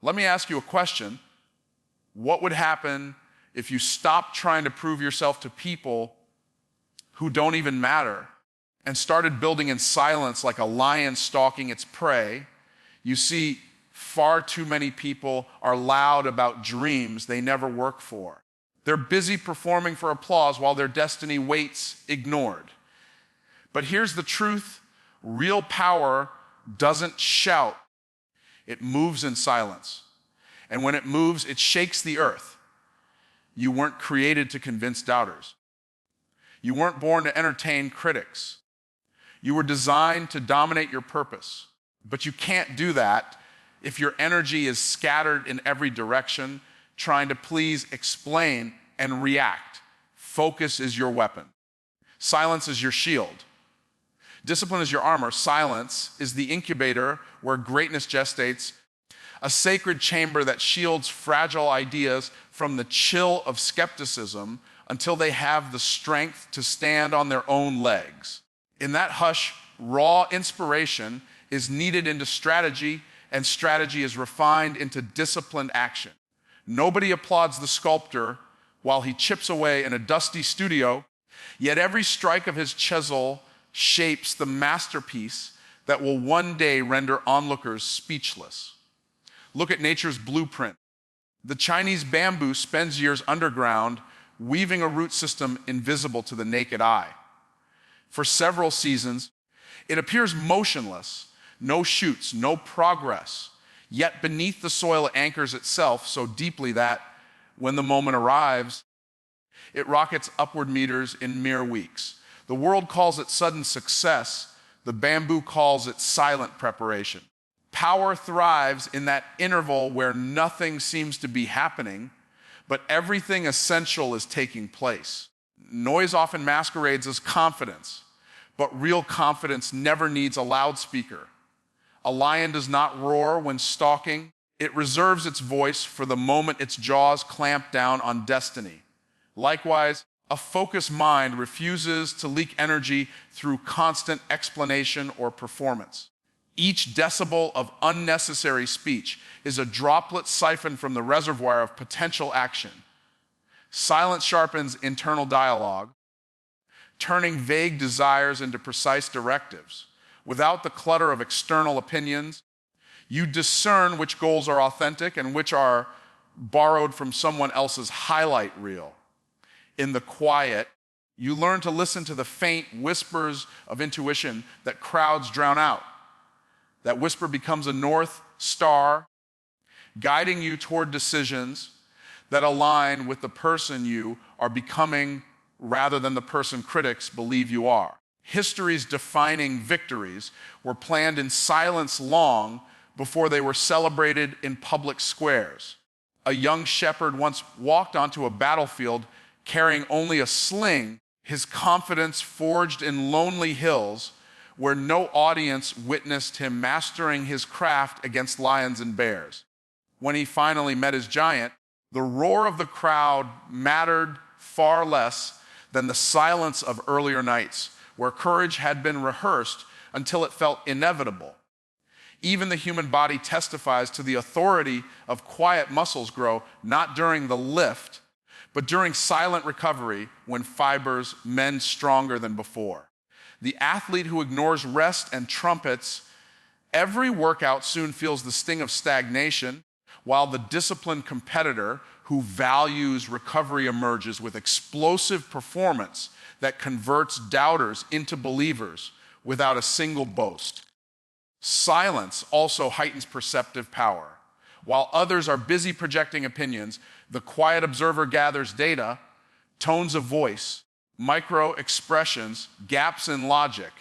Let me ask you a question. What would happen if you stopped trying to prove yourself to people who don't even matter and started building in silence like a lion stalking its prey? You see, far too many people are loud about dreams they never work for. They're busy performing for applause while their destiny waits ignored. But here's the truth. Real power doesn't shout. It moves in silence. And when it moves, it shakes the earth. You weren't created to convince doubters. You weren't born to entertain critics. You were designed to dominate your purpose. But you can't do that if your energy is scattered in every direction, trying to please, explain, and react. Focus is your weapon. Silence is your shield. Discipline is your armor. Silence is the incubator where greatness gestates, a sacred chamber that shields fragile ideas from the chill of skepticism until they have the strength to stand on their own legs. In that hush, raw inspiration is kneaded into strategy, and strategy is refined into disciplined action. Nobody applauds the sculptor while he chips away in a dusty studio, yet every strike of his chisel shapes the masterpiece that will one day render onlookers speechless. Look at nature's blueprint. The Chinese bamboo spends years underground, weaving a root system invisible to the naked eye. For several seasons, it appears motionless, no shoots, no progress, yet beneath the soil it anchors itself so deeply that when the moment arrives, it rockets upward meters in mere weeks. The world calls it sudden success. The bamboo calls it silent preparation. Power thrives in that interval where nothing seems to be happening, but everything essential is taking place. Noise often masquerades as confidence, but real confidence never needs a loudspeaker. A lion does not roar when stalking. It reserves its voice for the moment its jaws clamp down on destiny. Likewise, a focused mind refuses to leak energy through constant explanation or performance. Each decibel of unnecessary speech is a droplet siphoned from the reservoir of potential action. Silence sharpens internal dialogue, turning vague desires into precise directives. Without the clutter of external opinions, you discern which goals are authentic and which are borrowed from someone else's highlight reel. In the quiet, you learn to listen to the faint whispers of intuition that crowds drown out. That whisper becomes a north star, guiding you toward decisions that align with the person you are becoming rather than the person critics believe you are. History's defining victories were planned in silence long before they were celebrated in public squares. A young shepherd once walked onto a battlefield carrying only a sling, his confidence forged in lonely hills where no audience witnessed him mastering his craft against lions and bears. When he finally met his giant, the roar of the crowd mattered far less than the silence of earlier nights, where courage had been rehearsed until it felt inevitable. Even the human body testifies to the authority of quiet muscles grow, not during the lift, but during silent recovery when fibers mend stronger than before. The athlete who ignores rest and trumpets every workout soon feels the sting of stagnation, while the disciplined competitor who values recovery emerges with explosive performance that converts doubters into believers without a single boast. Silence also heightens perceptive power. While others are busy projecting opinions, the quiet observer gathers data, tones of voice, micro-expressions, gaps in logic,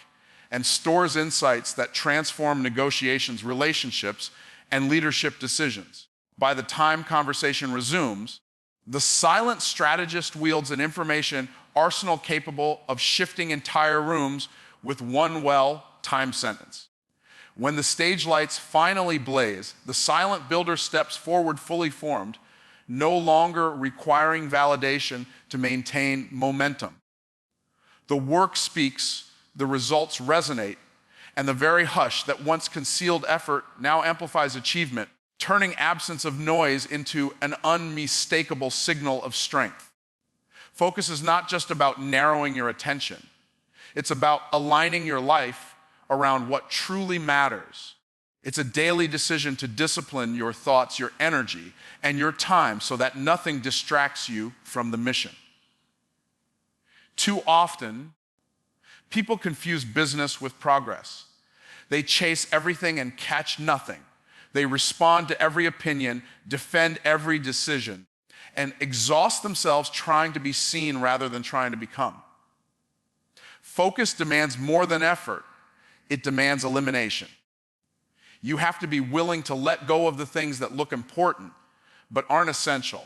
and stores insights that transform negotiations, relationships, and leadership decisions. By the time conversation resumes, the silent strategist wields an information arsenal capable of shifting entire rooms with one well-timed sentence. When the stage lights finally blaze, the silent builder steps forward fully formed, no longer requiring validation to maintain momentum. The work speaks, the results resonate, and the very hush that once concealed effort now amplifies achievement, turning absence of noise into an unmistakable signal of strength. Focus is not just about narrowing your attention. It's about aligning your life around what truly matters. It's a daily decision to discipline your thoughts, your energy, and your time so that nothing distracts you from the mission. Too often, people confuse business with progress. They chase everything and catch nothing. They respond to every opinion, defend every decision, and exhaust themselves trying to be seen rather than trying to become. Focus demands more than effort. It demands elimination. You have to be willing to let go of the things that look important but aren't essential.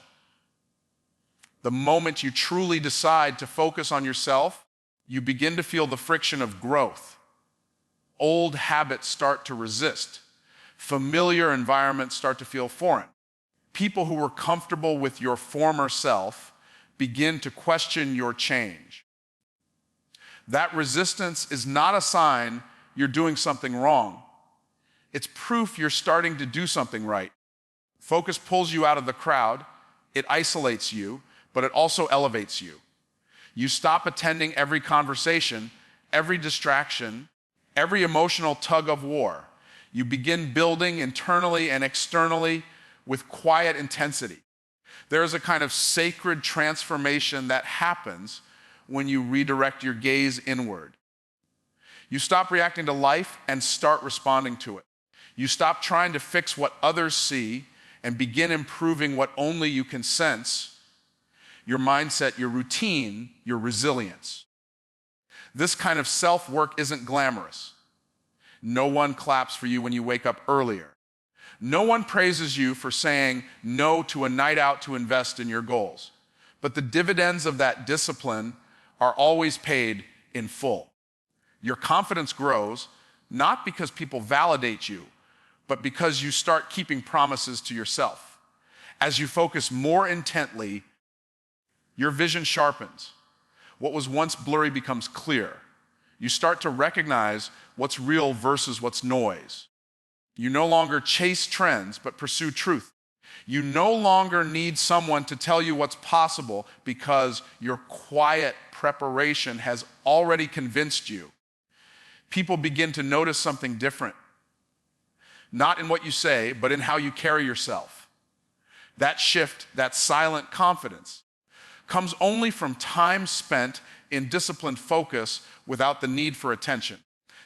The moment you truly decide to focus on yourself, you begin to feel the friction of growth. Old habits start to resist. Familiar environments start to feel foreign. People who were comfortable with your former self begin to question your change. That resistance is not a sign you're doing something wrong. It's proof you're starting to do something right. Focus pulls you out of the crowd. It isolates you, but it also elevates you. You stop attending every conversation, every distraction, every emotional tug of war. You begin building internally and externally with quiet intensity. There is a kind of sacred transformation that happens when you redirect your gaze inward. You stop reacting to life and start responding to it. You stop trying to fix what others see and begin improving what only you can sense: your mindset, your routine, your resilience. This kind of self-work isn't glamorous. No one claps for you when you wake up earlier. No one praises you for saying no to a night out to invest in your goals. But the dividends of that discipline are always paid in full. Your confidence grows not because people validate you, but because you start keeping promises to yourself. As you focus more intently, your vision sharpens. What was once blurry becomes clear. You start to recognize what's real versus what's noise. You no longer chase trends, but pursue truth. You no longer need someone to tell you what's possible because your quiet preparation has already convinced you. People begin to notice something different, not in what you say, but in how you carry yourself. That shift, that silent confidence, comes only from time spent in disciplined focus without the need for attention.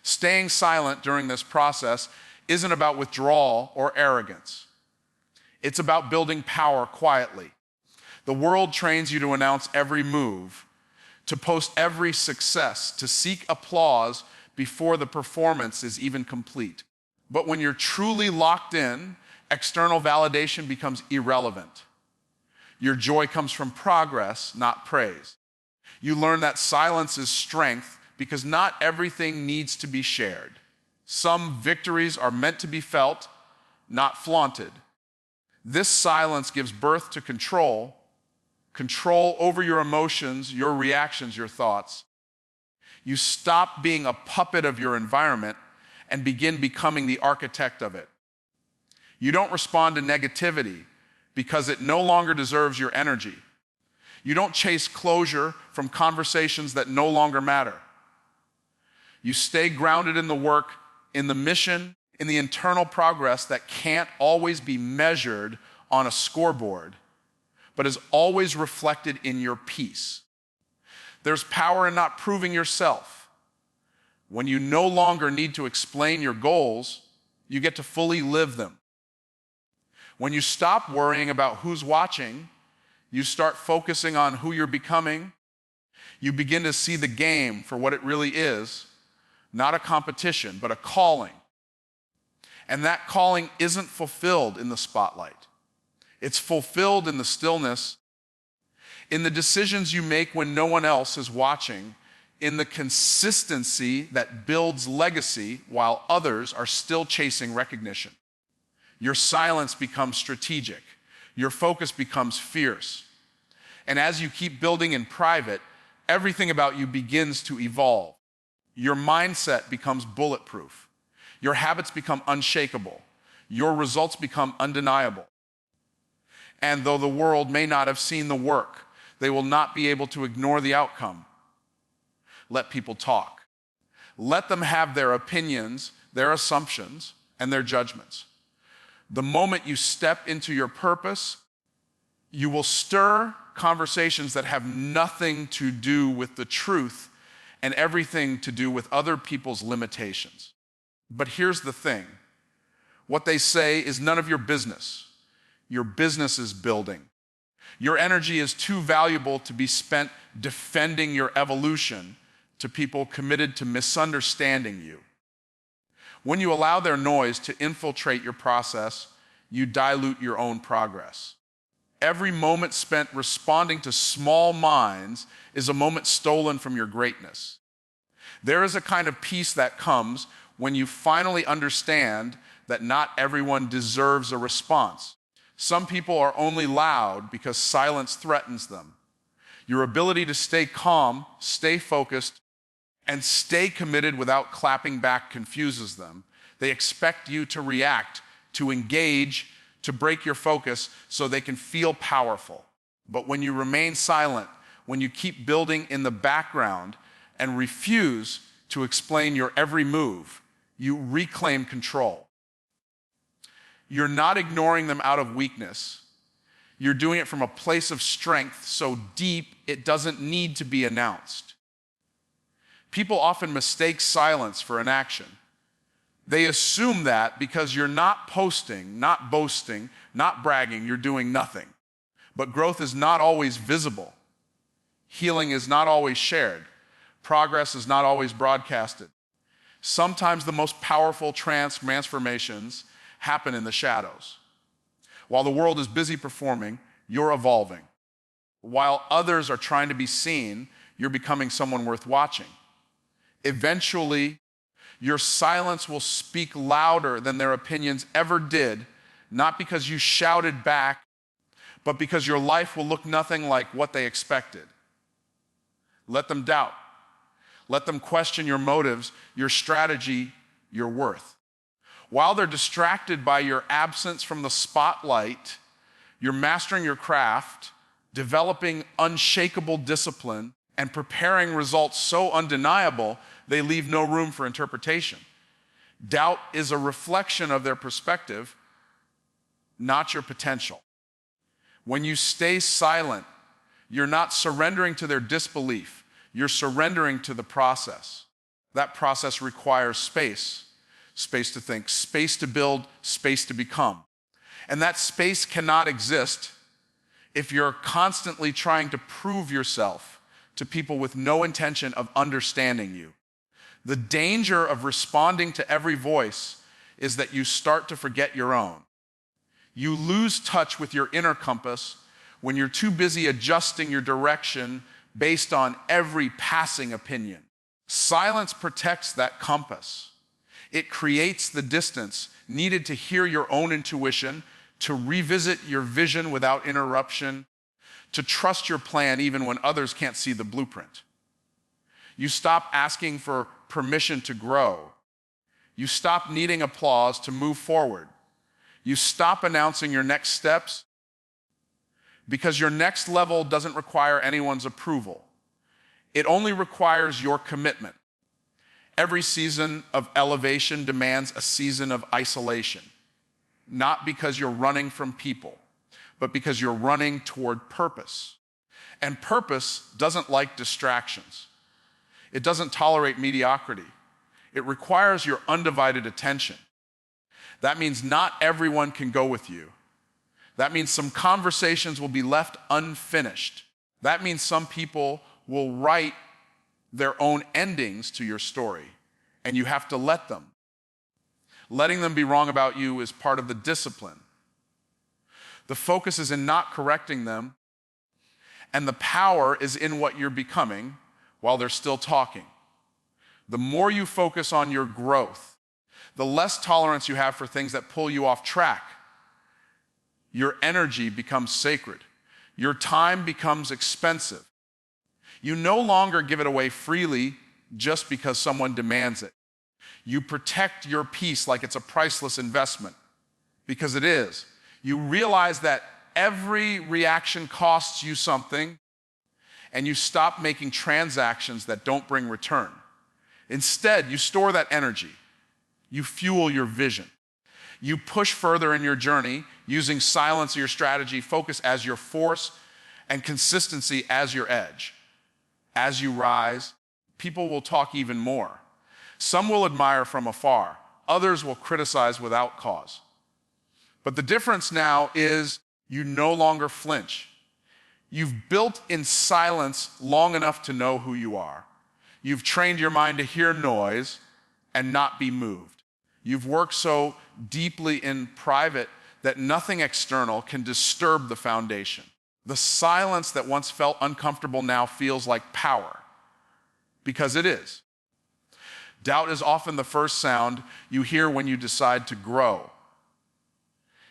Staying silent during this process isn't about withdrawal or arrogance. It's about building power quietly. The world trains you to announce every move, to post every success, to seek applause before the performance is even complete. But when you're truly locked in, external validation becomes irrelevant. Your joy comes from progress, not praise. You learn that silence is strength because not everything needs to be shared. Some victories are meant to be felt, not flaunted. This silence gives birth to control over your emotions, your reactions, your thoughts. You stop being a puppet of your environment and begin becoming the architect of it. You don't respond to negativity because it no longer deserves your energy. You don't chase closure from conversations that no longer matter. You stay grounded in the work, in the mission, in the internal progress that can't always be measured on a scoreboard, but is always reflected in your peace. There's power in not proving yourself. When you no longer need to explain your goals, you get to fully live them. When you stop worrying about who's watching, you start focusing on who you're becoming. You begin to see the game for what it really is, not a competition, but a calling. And that calling isn't fulfilled in the spotlight. It's fulfilled in the stillness, in the decisions you make when no one else is watching, in the consistency that builds legacy while others are still chasing recognition. Your silence becomes strategic. Your focus becomes fierce. And as you keep building in private, everything about you begins to evolve. Your mindset becomes bulletproof. Your habits become unshakable. your results become undeniable. And though the world may not have seen the work, they will not be able to ignore the outcome. Let people talk. Let them have their opinions, their assumptions, and their judgments. The moment you step into your purpose, you will stir conversations that have nothing to do with the truth and everything to do with other people's limitations. But here's the thing. What they say is none of your business. Your business is building. Your energy is too valuable to be spent defending your evolution to people committed to misunderstanding you. When you allow their noise to infiltrate your process, you dilute your own progress. Every moment spent responding to small minds is a moment stolen from your greatness. There is a kind of peace that comes when you finally understand that not everyone deserves a response. Some people are only loud because silence threatens them. Your ability to stay calm, stay focused, and stay committed without clapping back confuses them. They expect you to react, to engage, to break your focus so they can feel powerful. But when you remain silent, when you keep building in the background and refuse to explain your every move, you reclaim control. You're not ignoring them out of weakness. You're doing it from a place of strength so deep it doesn't need to be announced. People often mistake silence for inaction. They assume that because you're not posting, not boasting, not bragging, you're doing nothing. But growth is not always visible. Healing is not always shared. Progress is not always broadcasted. Sometimes the most powerful transformations happen in the shadows. While the world is busy performing, you're evolving. While others are trying to be seen, you're becoming someone worth watching. Eventually, your silence will speak louder than their opinions ever did, not because you shouted back, but because your life will look nothing like what they expected. Let them doubt. Let them question your motives, your strategy, your worth. While they're distracted by your absence from the spotlight, you're mastering your craft, developing unshakable discipline, and preparing results so undeniable they leave no room for interpretation. Doubt is a reflection of their perspective, not your potential. When you stay silent, you're not surrendering to their disbelief. You're surrendering to the process. That process requires space. Space to think, space to build, space to become. And that space cannot exist if you're constantly trying to prove yourself to people with no intention of understanding you. The danger of responding to every voice is that you start to forget your own. You lose touch with your inner compass when you're too busy adjusting your direction based on every passing opinion. Silence protects that compass. It creates the distance needed to hear your own intuition, to revisit your vision without interruption, to trust your plan even when others can't see the blueprint. You stop asking for permission to grow. You stop needing applause to move forward. You stop announcing your next steps because your next level doesn't require anyone's approval. It only requires your commitment. Every season of elevation demands a season of isolation, not because you're running from people, but because you're running toward purpose. And purpose doesn't like distractions. It doesn't tolerate mediocrity. It requires your undivided attention. That means not everyone can go with you. That means some conversations will be left unfinished. That means some people will write their own endings to your story, and you have to let them. Letting them be wrong about you is part of the discipline. The focus is in not correcting them, and the power is in what you're becoming while they're still talking. The more you focus on your growth, the less tolerance you have for things that pull you off track. Your energy becomes sacred. Your time becomes expensive. You no longer give it away freely just because someone demands it. You protect your peace like it's a priceless investment. because it is. You realize that every reaction costs you something, and you stop making transactions that don't bring return. Instead, you store that energy. You fuel your vision. You push further in your journey using silence as your strategy, focus as your force, and consistency as your edge. As you rise, people will talk even more. Some will admire from afar. Others will criticize without cause. But the difference now is you no longer flinch. You've built in silence long enough to know who you are. You've trained your mind to hear noise and not be moved. You've worked so deeply in private that nothing external can disturb the foundation. The silence that once felt uncomfortable now feels like power, because it is. Doubt is often the first sound you hear when you decide to grow.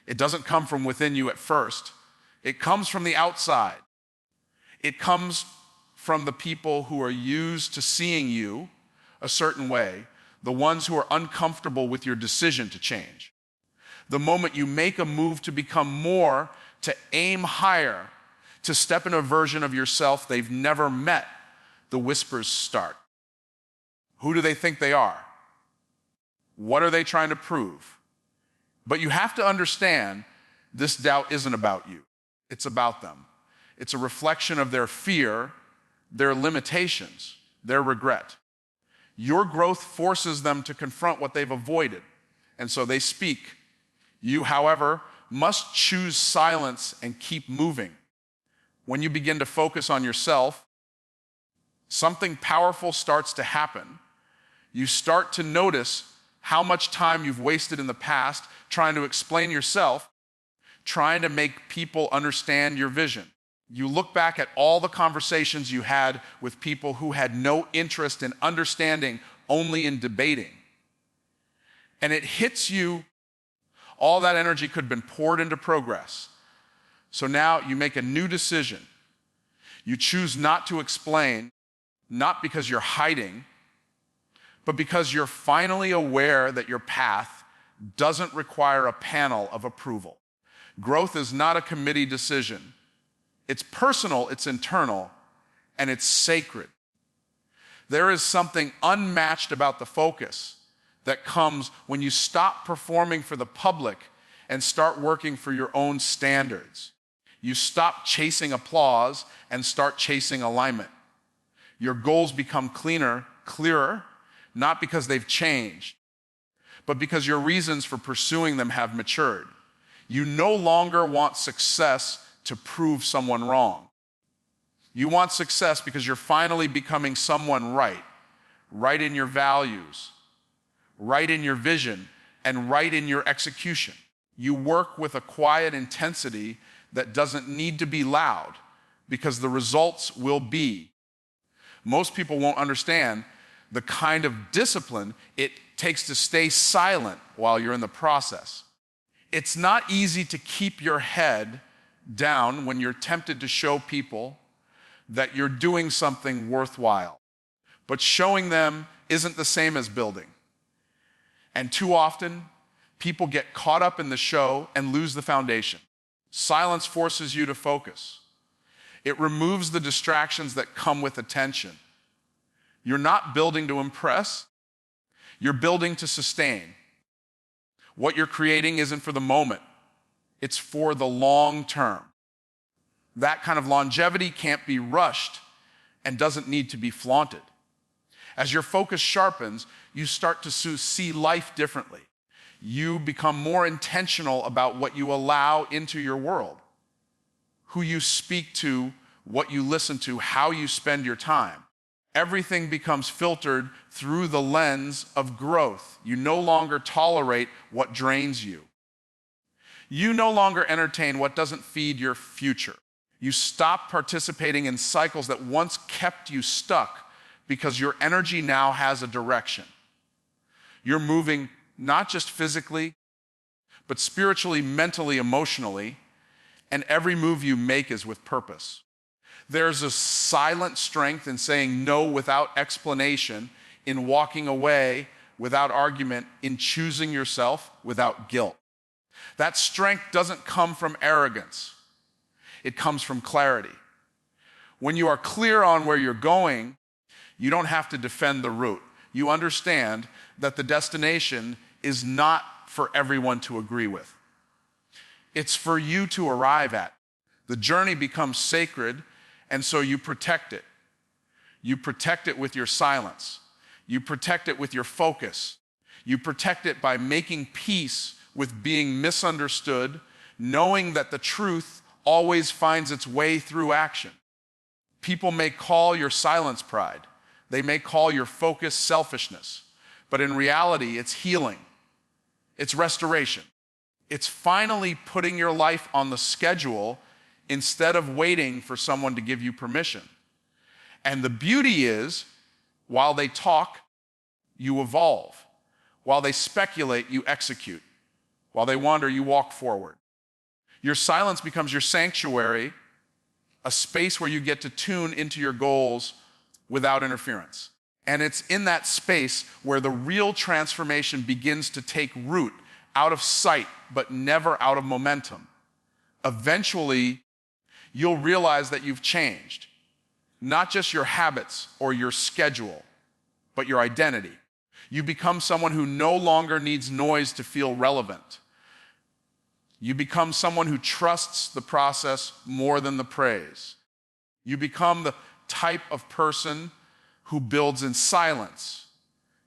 It doesn't come from within you at first. It comes from the outside. It comes from the people who are used to seeing you a certain way, the ones who are uncomfortable with your decision to change. The moment you make a move to become more, to aim higher, to step in a version of yourself they've never met, the whispers start. Who do they think they are? What are they trying to prove? But you have to understand, this doubt isn't about you. It's about them. It's a reflection of their fear, their limitations, their regret. Your growth forces them to confront what they've avoided, and so they speak. You, however, must choose silence and keep moving. When you begin to focus on yourself, something powerful starts to happen. You start to notice how much time you've wasted in the past trying to explain yourself, trying to make people understand your vision. You look back at all the conversations you had with people who had no interest in understanding, only in debating. And it hits you, all that energy could have been poured into progress. So now you make a new decision. You choose not to explain, not because you're hiding, but because you're finally aware that your path doesn't require a panel of approval. Growth is not a committee decision. It's personal, it's internal, and it's sacred. There is something unmatched about the focus that comes when you stop performing for the public and start working for your own standards. You stop chasing applause and start chasing alignment. Your goals become clearer, not because they've changed, but because your reasons for pursuing them have matured. You no longer want success to prove someone wrong. You want success because you're finally becoming someone right in your values, right in your vision, and right in your execution. You work with a quiet intensity that doesn't need to be loud because the results will be. Most people won't understand the kind of discipline it takes to stay silent while you're in the process. It's not easy to keep your head down when you're tempted to show people that you're doing something worthwhile. But showing them isn't the same as building. And too often, people get caught up in the show and lose the foundation. Silence forces you to focus. It removes the distractions that come with attention. You're not building to impress. You're building to sustain. What you're creating isn't for the moment. It's for the long term. That kind of longevity can't be rushed and doesn't need to be flaunted. As your focus sharpens, you start to see life differently. You become more intentional about what you allow into your world, who you speak to, what you listen to, how you spend your time. Everything becomes filtered through the lens of growth. You no longer tolerate what drains you. You no longer entertain what doesn't feed your future. You stop participating in cycles that once kept you stuck because your energy now has a direction. You're moving not just physically, but spiritually, mentally, emotionally, and every move you make is with purpose. There's a silent strength in saying no without explanation, in walking away without argument, in choosing yourself without guilt. That strength doesn't come from arrogance. It comes from clarity. When you are clear on where you're going, you don't have to defend the route. You understand that the destination is not for everyone to agree with. It's for you to arrive at. The journey becomes sacred, and so you protect it. You protect it with your silence. You protect it with your focus. You protect it by making peace with being misunderstood, knowing that the truth always finds its way through action. People may call your silence pride. They may call your focus selfishness. But in reality, it's healing. It's restoration. It's finally putting your life on the schedule instead of waiting for someone to give you permission. And the beauty is, while they talk, you evolve. While they speculate, you execute. While they wander, you walk forward. Your silence becomes your sanctuary, a space where you get to tune into your goals without interference. And it's in that space where the real transformation begins to take root, out of sight, but never out of momentum. Eventually, you'll realize that you've changed. Not just your habits or your schedule, but your identity. You become someone who no longer needs noise to feel relevant. You become someone who trusts the process more than the praise. You become the type of person who builds in silence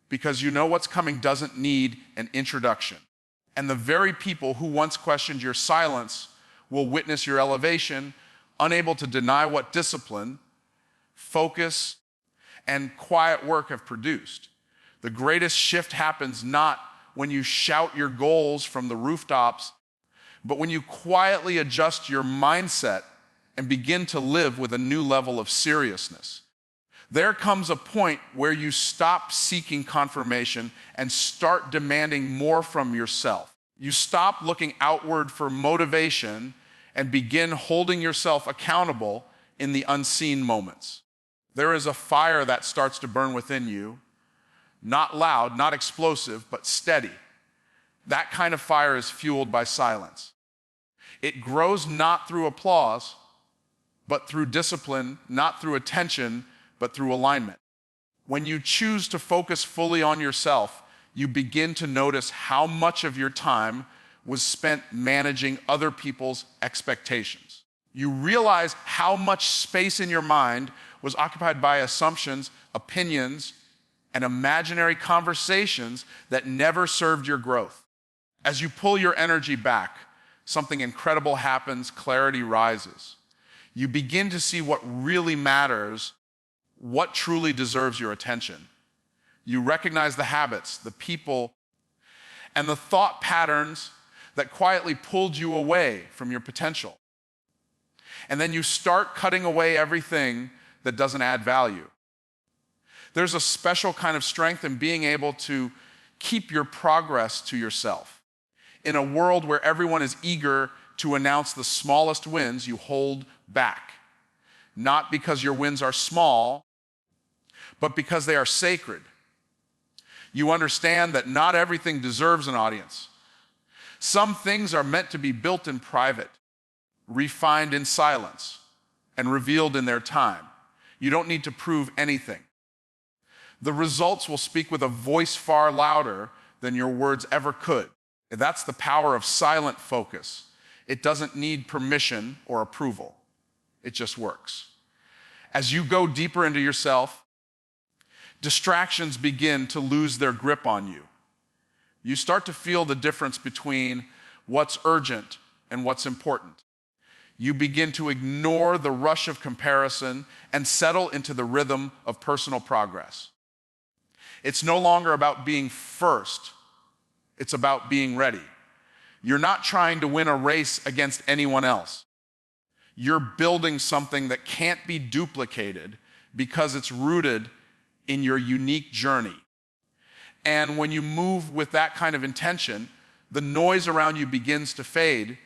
because you know what's coming doesn't need an introduction. And the very people who once questioned your silence will witness your elevation, unable to deny what discipline, focus, and quiet work have produced. The greatest shift happens not when you shout your goals from the rooftops, but when you quietly adjust your mindset and begin to live with a new level of seriousness. There comes a point where you stop seeking confirmation and start demanding more from yourself. You stop looking outward for motivation and begin holding yourself accountable in the unseen moments. There is a fire that starts to burn within you, not loud, not explosive, but steady. That kind of fire is fueled by silence. It grows not through applause, but through discipline, not through attention, but through alignment. When you choose to focus fully on yourself, you begin to notice how much of your time was spent managing other people's expectations. You realize how much space in your mind was occupied by assumptions, opinions, and imaginary conversations that never served your growth. As you pull your energy back, something incredible happens, clarity rises. You begin to see what really matters, what truly deserves your attention. You recognize the habits, the people, and the thought patterns that quietly pulled you away from your potential. And then you start cutting away everything that doesn't add value. There's a special kind of strength in being able to keep your progress to yourself. In a world where everyone is eager to announce the smallest wins, you hold back. Not because your wins are small, but because they are sacred. You understand that not everything deserves an audience. Some things are meant to be built in private, refined in silence, and revealed in their time. You don't need to prove anything. The results will speak with a voice far louder than your words ever could. That's the power of silent focus. It doesn't need permission or approval. It just works. As you go deeper into yourself, distractions begin to lose their grip on you. You start to feel the difference between what's urgent and what's important. You begin to ignore the rush of comparison and settle into the rhythm of personal progress. It's no longer about being first. It's about being ready. You're not trying to win a race against anyone else. You're building something that can't be duplicated because it's rooted in your unique journey. And when you move with that kind of intention, the noise around you begins to fade.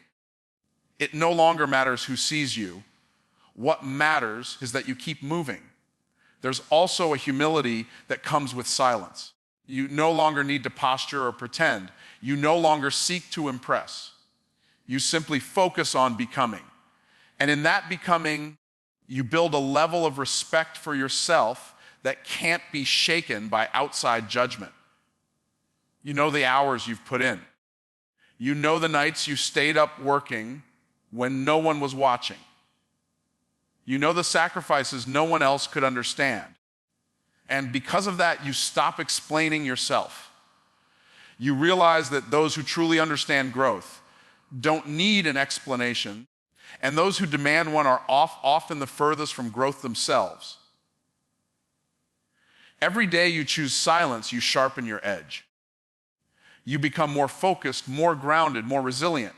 It no longer matters who sees you. What matters is that you keep moving. There's also a humility that comes with silence. You no longer need to posture or pretend. You no longer seek to impress. You simply focus on becoming. And in that becoming, you build a level of respect for yourself that can't be shaken by outside judgment. You know the hours you've put in. You know the nights you stayed up working when no one was watching. You know the sacrifices no one else could understand. And because of that, you stop explaining yourself. You realize that those who truly understand growth don't need an explanation, and those who demand one are often the furthest from growth themselves. Every day you choose silence, you sharpen your edge. You become more focused, more grounded, more resilient.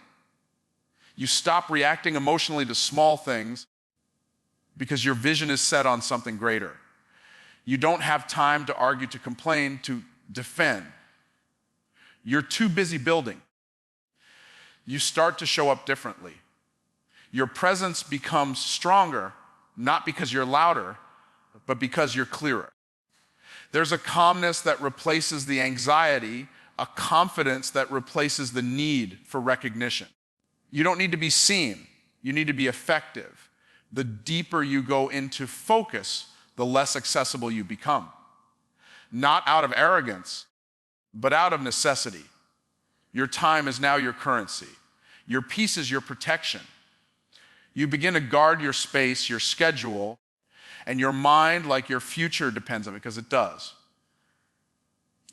You stop reacting emotionally to small things because your vision is set on something greater. You don't have time to argue, to complain, to defend. You're too busy building. You start to show up differently. Your presence becomes stronger, not because you're louder, but because you're clearer. There's a calmness that replaces the anxiety, a confidence that replaces the need for recognition. You don't need to be seen. You need to be effective. The deeper you go into focus, the less accessible you become. Not out of arrogance, but out of necessity. Your time is now your currency. Your peace is your protection. You begin to guard your space, your schedule, and your mind like your future depends on it, because it does.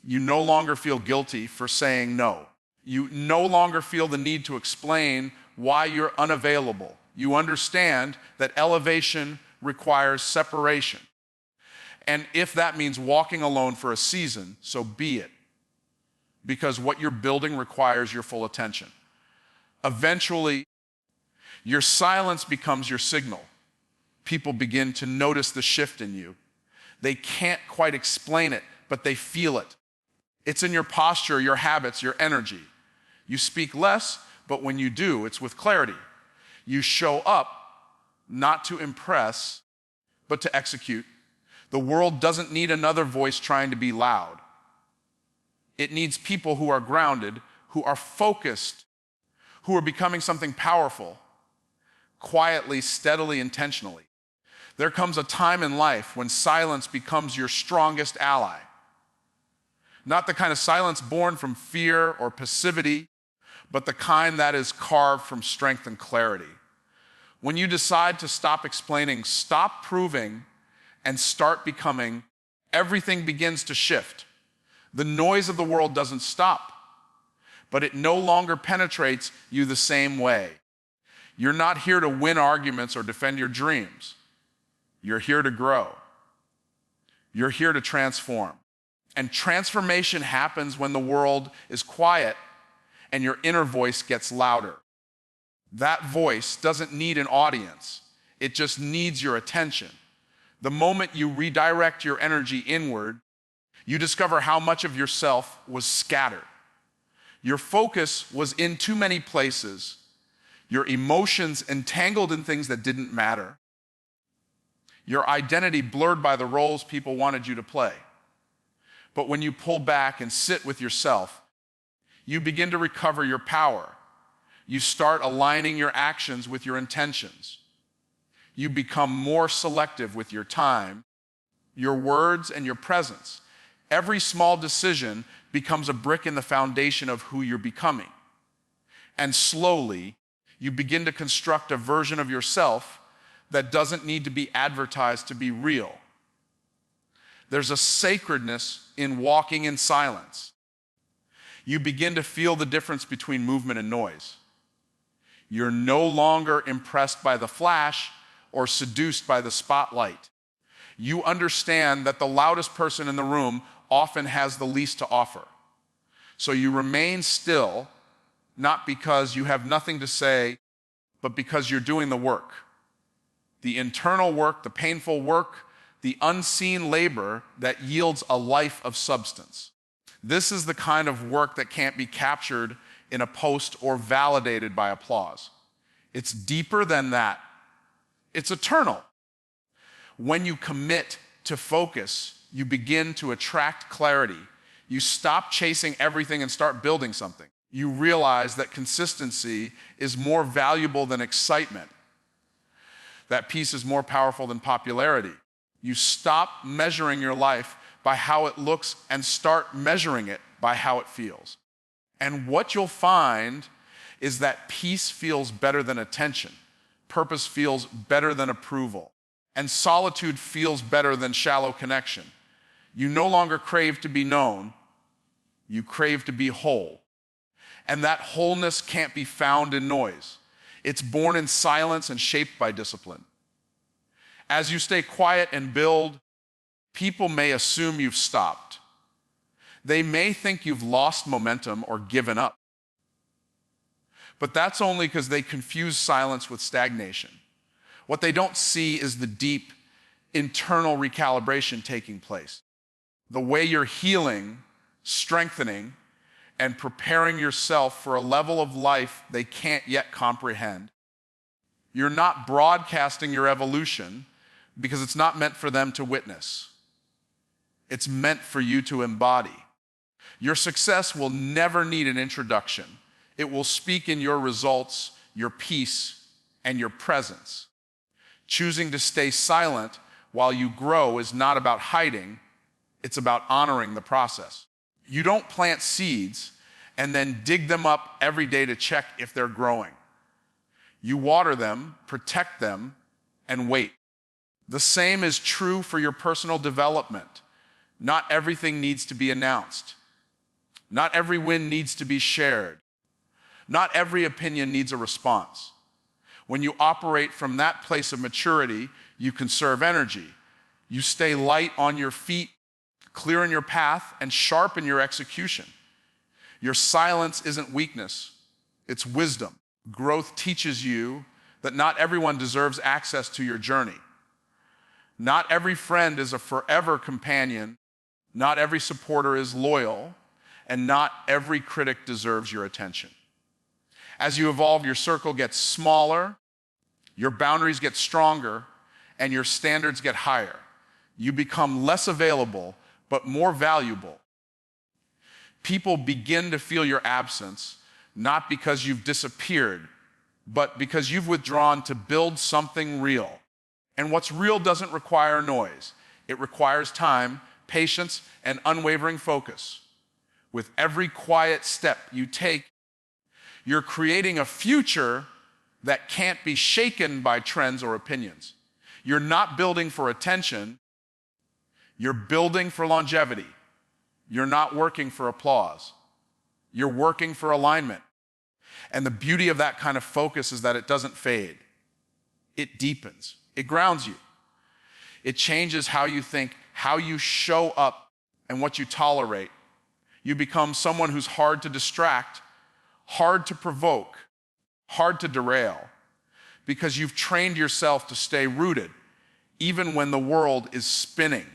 You no longer feel guilty for saying no. You no longer feel the need to explain why you're unavailable. You understand that elevation requires separation. And if that means walking alone for a season, so be it. Because what you're building requires your full attention. Eventually, your silence becomes your signal. People begin to notice the shift in you. They can't quite explain it, but they feel it. It's in your posture, your habits, your energy. You speak less, but when you do, it's with clarity. You show up not to impress, but to execute. The world doesn't need another voice trying to be loud. It needs people who are grounded, who are focused, who are becoming something powerful, quietly, steadily, intentionally. There comes a time in life when silence becomes your strongest ally. Not the kind of silence born from fear or passivity, but the kind that is carved from strength and clarity. When you decide to stop explaining, stop proving, and start becoming, everything begins to shift. The noise of the world doesn't stop, but it no longer penetrates you the same way. You're not here to win arguments or defend your dreams. You're here to grow. You're here to transform. And transformation happens when the world is quiet and your inner voice gets louder. That voice doesn't need an audience. It just needs your attention. The moment you redirect your energy inward, you discover how much of yourself was scattered. Your focus was in too many places. Your emotions entangled in things that didn't matter. Your identity blurred by the roles people wanted you to play. But when you pull back and sit with yourself, you begin to recover your power. You start aligning your actions with your intentions. You become more selective with your time, your words, and your presence. Every small decision becomes a brick in the foundation of who you're becoming. And slowly, you begin to construct a version of yourself that doesn't need to be advertised to be real. There's a sacredness in walking in silence. You begin to feel the difference between movement and noise. You're no longer impressed by the flash or seduced by the spotlight. You understand that the loudest person in the room often has the least to offer. So you remain still, not because you have nothing to say, but because you're doing the work. The internal work, the painful work, the unseen labor that yields a life of substance. This is the kind of work that can't be captured in a post or validated by applause. It's deeper than that. It's eternal. When you commit to focus, you begin to attract clarity. You stop chasing everything and start building something. You realize that consistency is more valuable than excitement. That peace is more powerful than popularity. You stop measuring your life by how it looks and start measuring it by how it feels. And what you'll find is that peace feels better than attention. Purpose feels better than approval. And solitude feels better than shallow connection. You no longer crave to be known. You crave to be whole. And that wholeness can't be found in noise. It's born in silence and shaped by discipline. As you stay quiet and build, people may assume you've stopped. They may think you've lost momentum or given up. But that's only because they confuse silence with stagnation. What they don't see is the deep internal recalibration taking place. The way you're healing, strengthening, and preparing yourself for a level of life they can't yet comprehend. You're not broadcasting your evolution because it's not meant for them to witness. It's meant for you to embody. Your success will never need an introduction. It will speak in your results, your peace, and your presence. Choosing to stay silent while you grow is not about hiding, it's about honoring the process. You don't plant seeds and then dig them up every day to check if they're growing. You water them, protect them, and wait. The same is true for your personal development. Not everything needs to be announced. Not every win needs to be shared. Not every opinion needs a response. When you operate from that place of maturity, you conserve energy. You stay light on your feet, clear in your path, and sharp in your execution. Your silence isn't weakness, it's wisdom. Growth teaches you that not everyone deserves access to your journey. Not every friend is a forever companion. Not every supporter is loyal. And not every critic deserves your attention. As you evolve, your circle gets smaller, your boundaries get stronger, and your standards get higher. You become less available, but more valuable. People begin to feel your absence, not because you've disappeared, but because you've withdrawn to build something real. And what's real doesn't require noise. It requires time, patience, and unwavering focus. With every quiet step you take, you're creating a future that can't be shaken by trends or opinions. You're not building for attention, you're building for longevity. You're not working for applause. You're working for alignment. And the beauty of that kind of focus is that it doesn't fade. It deepens. It grounds you. It changes how you think, how you show up, and what you tolerate. You become someone who's hard to distract, hard to provoke, hard to derail, because you've trained yourself to stay rooted, even when the world is spinning.